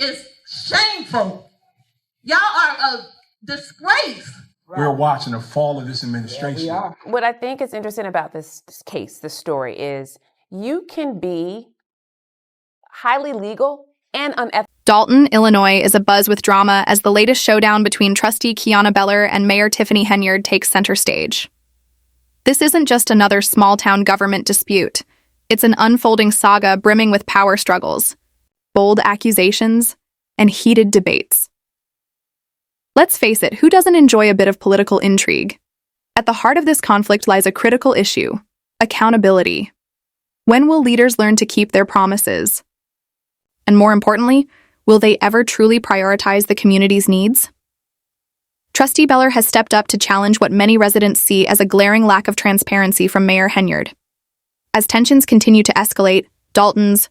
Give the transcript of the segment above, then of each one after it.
is shameful. Y'all are a disgrace. We're watching the fall of this administration. Yeah, what I think is interesting about this case, this story, is you can be highly legal and unethical. Dalton, Illinois is abuzz with drama as the latest showdown between Trustee Kiana Beller and Mayor Tiffany Henyard takes center stage. This isn't just another small-town government dispute. It's an unfolding saga brimming with power struggles, bold accusations, and heated debates. Let's face it, who doesn't enjoy a bit of political intrigue? At the heart of this conflict lies a critical issue: accountability. When will leaders learn to keep their promises? And more importantly, will they ever truly prioritize the community's needs? Trustee Beller has stepped up to challenge what many residents see as a glaring lack of transparency from Mayor Henyard. As tensions continue to escalate, Dalton's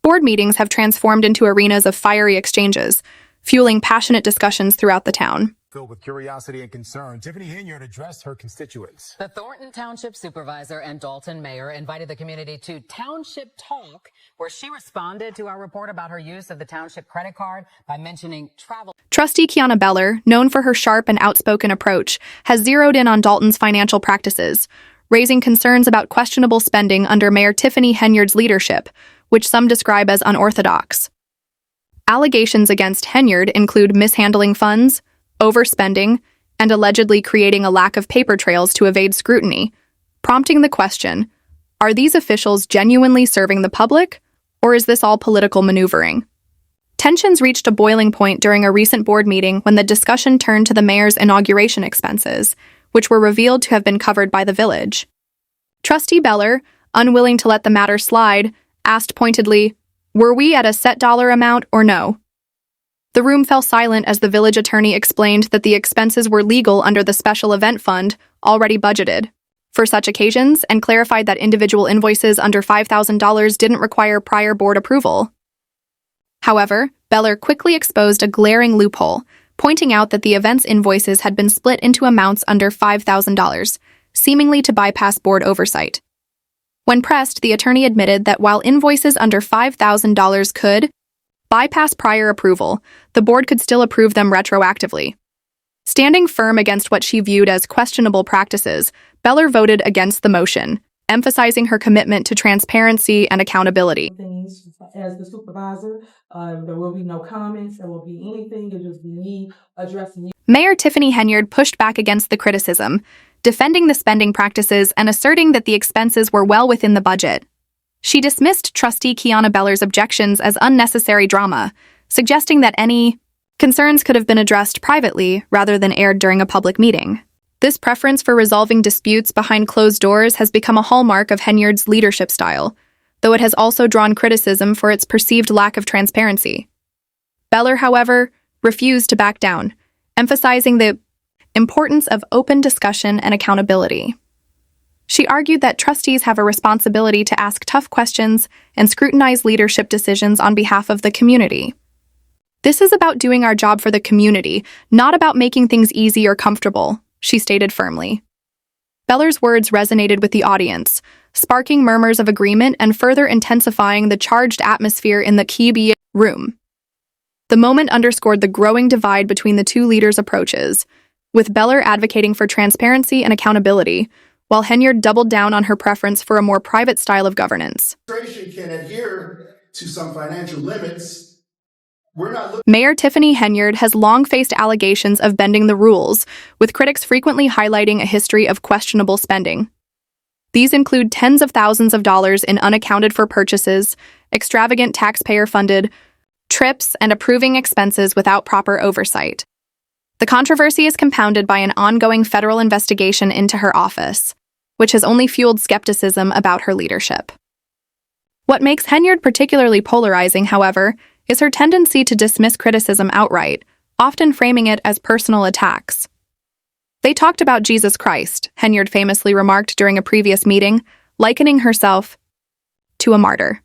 board meetings have transformed into arenas of fiery exchanges, fueling passionate discussions throughout the town. Filled with curiosity and concern, Tiffany Henyard addressed her constituents. The Thornton Township Supervisor and Dalton Mayor invited the community to Township Talk, where she responded to our report about her use of the township credit card by mentioning travel. Trustee Kiana Beller, known for her sharp and outspoken approach, has zeroed in on Dalton's financial practices, raising concerns about questionable spending under Mayor Tiffany Henyard's leadership, which some describe as unorthodox. Allegations against Henyard include mishandling funds, overspending, and allegedly creating a lack of paper trails to evade scrutiny, prompting the question, are these officials genuinely serving the public, or is this all political maneuvering? Tensions reached a boiling point during a recent board meeting when the discussion turned to the mayor's inauguration expenses, which were revealed to have been covered by the village. Trustee Beller, unwilling to let the matter slide, asked pointedly, "Were we at a set dollar amount or no?" The room fell silent as the village attorney explained that the expenses were legal under the special event fund already budgeted for such occasions and clarified that individual invoices under $5,000 didn't require prior board approval. However, Beller quickly exposed a glaring loophole, pointing out that the event's invoices had been split into amounts under $5,000, seemingly to bypass board oversight. When pressed, the attorney admitted that while invoices under $5,000 could bypass prior approval, the board could still approve them retroactively. Standing firm against what she viewed as questionable practices, Beller voted against the motion, emphasizing her commitment to transparency and accountability. As the supervisor, there will be no comments, there will be anything, it'll just be me addressing you. Mayor Tiffany Henyard pushed back against the criticism, defending the spending practices and asserting that the expenses were well within the budget. She dismissed Trustee Kiana Beller's objections as unnecessary drama, suggesting that any concerns could have been addressed privately rather than aired during a public meeting. This preference for resolving disputes behind closed doors has become a hallmark of Henyard's leadership style, though it has also drawn criticism for its perceived lack of transparency. Beller, however, refused to back down, emphasizing the importance of open discussion and accountability. She argued that trustees have a responsibility to ask tough questions and scrutinize leadership decisions on behalf of the community. "This is about doing our job for the community, not about making things easy or comfortable," she stated firmly. Beller's words resonated with the audience, sparking murmurs of agreement and further intensifying the charged atmosphere in the Kibi room. The moment underscored the growing divide between the two leaders' approaches, with Beller advocating for transparency and accountability, while Henyard doubled down on her preference for a more private style of governance. Can adhere to some financial limits. Mayor Tiffany Henyard has long faced allegations of bending the rules, with critics frequently highlighting a history of questionable spending. These include tens of thousands of dollars in unaccounted-for purchases, extravagant taxpayer-funded trips, and approving expenses without proper oversight. The controversy is compounded by an ongoing federal investigation into her office, which has only fueled skepticism about her leadership. What makes Henyard particularly polarizing, however, is her tendency to dismiss criticism outright, often framing it as personal attacks. "They talked about Jesus Christ," Henyard famously remarked during a previous meeting, likening herself to a martyr.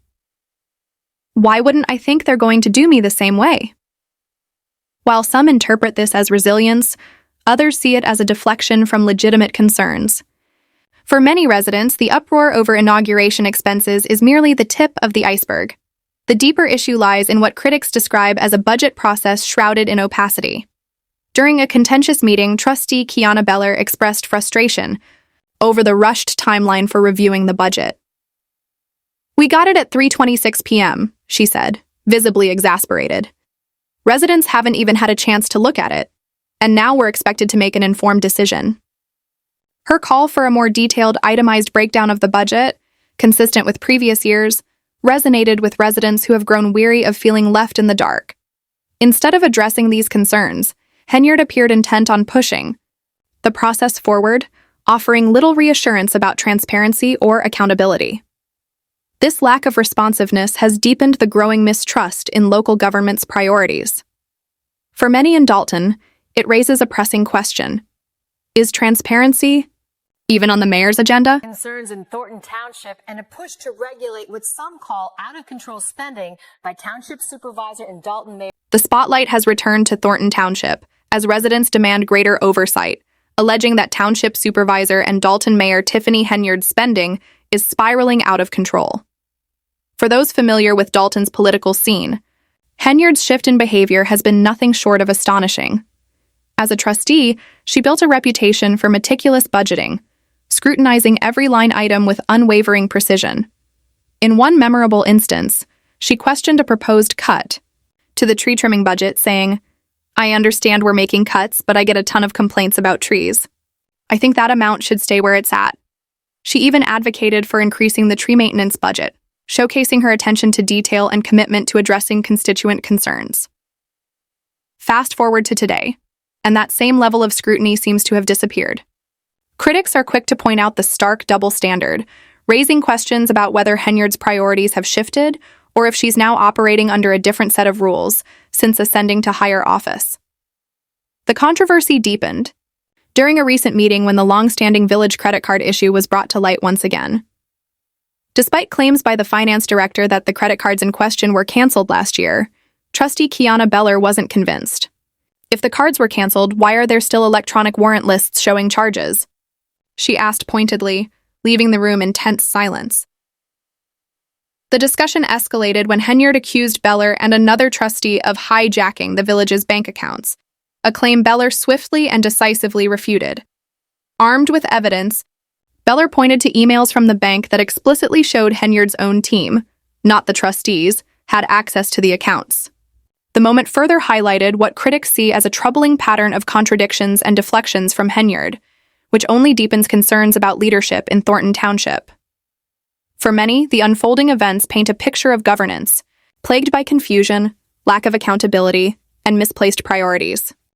"Why wouldn't I think they're going to do me the same way?" While some interpret this as resilience, others see it as a deflection from legitimate concerns. For many residents, the uproar over inauguration expenses is merely the tip of the iceberg. The deeper issue lies in what critics describe as a budget process shrouded in opacity. During a contentious meeting, Trustee Kiana Beller expressed frustration over the rushed timeline for reviewing the budget. "We got it at 3:26 p.m., she said, visibly exasperated. "Residents haven't even had a chance to look at it, and now we're expected to make an informed decision." Her call for a more detailed, itemized breakdown of the budget, consistent with previous years, resonated with residents who have grown weary of feeling left in the dark. Instead of addressing these concerns, Henyard appeared intent on pushing the process forward, offering little reassurance about transparency or accountability. This lack of responsiveness has deepened the growing mistrust in local government's priorities. For many in Dalton, it raises a pressing question. Is transparency even on the mayor's agenda? Concerns in Thornton Township and a push to regulate what some call out-of-control spending by Township Supervisor and Dalton Mayor. The spotlight has returned to Thornton Township as residents demand greater oversight, alleging that Township Supervisor and Dalton Mayor Tiffany Henyard's spending is spiraling out of control. For those familiar with Dalton's political scene, Henyard's shift in behavior has been nothing short of astonishing. As a trustee, she built a reputation for meticulous budgeting, scrutinizing every line item with unwavering precision. In one memorable instance, she questioned a proposed cut to the tree trimming budget, saying, "I understand we're making cuts, but I get a ton of complaints about trees. I think that amount should stay where it's at." She even advocated for increasing the tree maintenance budget, showcasing her attention to detail and commitment to addressing constituent concerns. Fast forward to today, and that same level of scrutiny seems to have disappeared. Critics are quick to point out the stark double standard, raising questions about whether Henyard's priorities have shifted or if she's now operating under a different set of rules since ascending to higher office. The controversy deepened during a recent meeting when the long-standing village credit card issue was brought to light once again. Despite claims by the finance director that the credit cards in question were canceled last year, Trustee Kiana Beller wasn't convinced. If the cards were canceled, why are there still electronic warrant lists showing charges? She asked pointedly, leaving the room in tense silence. The discussion escalated when Henyard accused Beller and another trustee of hijacking the village's bank accounts, a claim Beller swiftly and decisively refuted. Armed with evidence, Beller pointed to emails from the bank that explicitly showed Henyard's own team, not the trustees, had access to the accounts. The moment further highlighted what critics see as a troubling pattern of contradictions and deflections from Henyard, which only deepens concerns about leadership in Thornton Township. For many, the unfolding events paint a picture of governance, plagued by confusion, lack of accountability, and misplaced priorities.